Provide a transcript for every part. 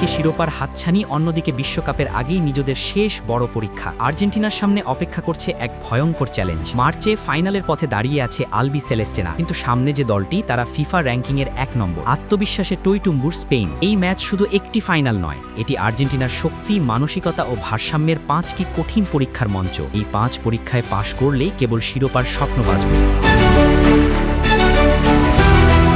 একদিকে শিরোপার হাতছানি, অন্যদিকে বিশ্বকাপের আগেই নিজেদের শেষ বড় পরীক্ষা। আর্জেন্টিনার সামনে অপেক্ষা করছে এক ভয়ঙ্কর চ্যালেঞ্জ। মার্চে ফাইনালের পথে দাঁড়িয়ে আছে আলবি সেলেস্টেনা, কিন্তু সামনে যে দলটি তারা ফিফা র্যাঙ্কিংয়ের 1 নম্বর। আত্মবিশ্বাসে টইটুম্বুর স্পেন। এই ম্যাচ শুধু একটি ফাইনাল নয়, এটি আর্জেন্টিনার শক্তি, মানসিকতা ও ভারসাম্যের 5টি কঠিন পরীক্ষার মঞ্চ। এই 5 পরীক্ষায় পাশ করলেই কেবল শিরোপার স্বপ্ন বাঁচবে।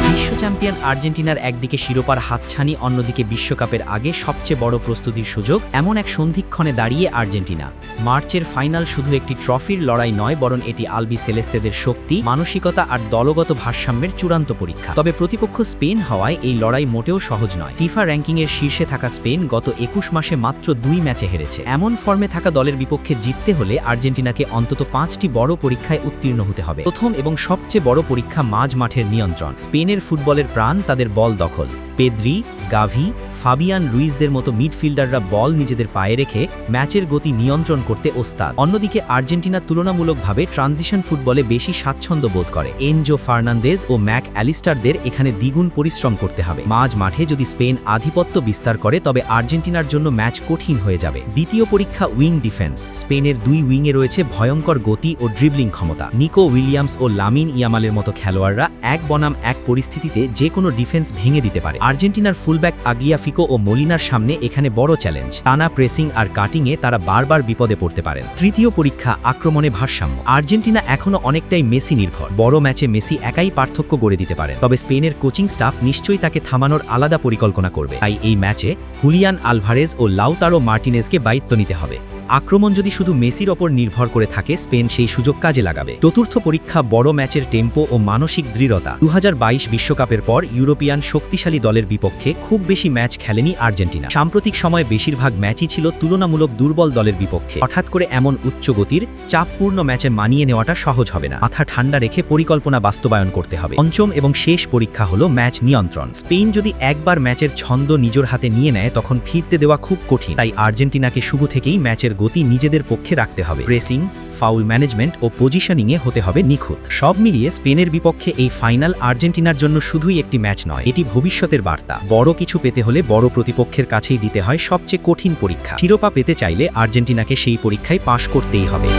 বিশ্ব চ্যাম্পিয়ন আর্জেন্টিনার একদিকে শিরোপার হাতছানি, অন্যদিকে বিশ্বকাপের আগে সবচেয়ে বড় প্রস্তুতির সুযোগ। এমন এক সন্ধিক্ষণে দাঁড়িয়ে আর্জেন্টিনা। মার্চের ফাইনাল শুধু একটি ট্রফির লড়াই নয়, বরং এটি আলবি সেলেস্তেদের শক্তি, মানসিকতা আর দলগত ভারসাম্যের চূড়ান্ত পরীক্ষা। তবে প্রতিপক্ষ স্পেন হওয়ায় এই লড়াই মোটেও সহজ নয়। ফিফা র্যাঙ্কিংয়ের শীর্ষে থাকা স্পেন গত 21 মাসে মাত্র 2 ম্যাচে হেরেছে। এমন ফর্মে থাকা দলের বিপক্ষে জিততে হলে আর্জেন্টিনাকে অন্তত 5টি বড় পরীক্ষায় উত্তীর্ণ হতে হবে। প্রথম এবং সবচেয়ে বড় পরীক্ষা মাঝ মাঠের নিয়ন্ত্রণ। স্পেনের ফুটবলের প্রাণ তাদের বল দখল। পেদ্রি, গাভি, ফাবিয়ান রুইজদের মতো মিডফিল্ডাররা বল নিজেদের পায়ে রেখে ম্যাচের গতি নিয়ন্ত্রণ করতে ওস্তাদ। অন্যদিকে আর্জেন্টিনা তুলনামূলকভাবে ট্রানজিশন ফুটবলে বেশি স্বাচ্ছন্দ্য বোধ করে। এনজো ফার্নান্দেজ ও ম্যাক অ্যালিস্টারদের এখানে দ্বিগুণ পরিশ্রম করতে হবে। মাঝ মাঠে যদি স্পেন আধিপত্য বিস্তার করে তবে আর্জেন্টিনার জন্য ম্যাচ কঠিন হয়ে যাবে। দ্বিতীয় পরীক্ষা উইং ডিফেন্স। স্পেনের 2 উইংয়ে রয়েছে ভয়ঙ্কর গতি ও ড্রিবলিং ক্ষমতা। নিকো উইলিয়ামস ও লামিন ইয়ামালের মতো খেলোয়াড়রা 1 বনাম 1 পরিস্থিতিতে যে কোনো ডিফেন্স ভেঙে দিতে পারে। আর্জেন্টিনার ফুলব্যাক আগলিয়াফিকো ও মলিনার সামনে এখানে বড় চ্যালেঞ্জ। টানা প্রেসিং আর কাটিংয়ে তারা বারবার বিপদে পড়তে পারেন। তৃতীয় পরীক্ষা আক্রমণে ভারসাম্য। আর্জেন্টিনা এখনও অনেকটাই মেসি নির্ভর। বড় ম্যাচে মেসি একাই পার্থক্য গড়ে দিতে পারে, তবে স্পেনের কোচিং স্টাফ নিশ্চয়ই তাকে থামানোর আলাদা পরিকল্পনা করবে। তাই এই ম্যাচে হুলিয়ান আলভারেজ ও লাউতারো মার্টিনেজকে দায়িত্ব নিতে হবে। আক্রমণ যদি শুধু মেসির ওপর নির্ভর করে থাকে, স্পেন সেই সুযোগ কাজে লাগাবে। চতুর্থ পরীক্ষা বড় ম্যাচের টেম্পো ও মানসিক দৃঢ়তা। 2022 বিশ্বকাপের পর ইউরোপিয়ান শক্তিশালী দলের বিপক্ষে খুব বেশি ম্যাচ খেলেনি আর্জেন্টিনা। সাম্প্রতিক সময়ে বেশিরভাগ ম্যাচই ছিল তুলনামূলক দুর্বল দলের বিপক্ষে। হঠাৎ করে এমন উচ্চগতির চাপপূর্ণ ম্যাচে মানিয়ে নেওয়াটা সহজ হবে না। মাথা ঠান্ডা রেখে পরিকল্পনা বাস্তবায়ন করতে হবে। পঞ্চম এবং শেষ পরীক্ষা হলো ম্যাচ নিয়ন্ত্রণ। স্পেন যদি একবার ম্যাচের ছন্দ নিজের হাতে নিয়ে নেয় তখন ফিরতে দেওয়া খুব কঠিন। তাই আর্জেন্টিনাকে শুরু থেকেই ম্যাচের গতি নিজেদের পক্ষে রাখতে হবে। প্রেসিং, ফাউল ম্যানেজমেন্ট ও পজিশনিংয়ে হতে হবে নিখুঁত। সব মিলিয়ে স্পেনের বিপক্ষে এই ফাইনাল আর্জেন্টিনার জন্য শুধুই একটি ম্যাচ নয়, এটি ভবিষ্যতের বার্তা। বড় কিছু পেতে হলে বড় প্রতিপক্ষের কাছেই দিতে হয় সবচেয়ে কঠিন পরীক্ষা। শিরোপা পেতে চাইলে আর্জেন্টিনাকে সেই পরীক্ষায় পাশ করতেই হবে।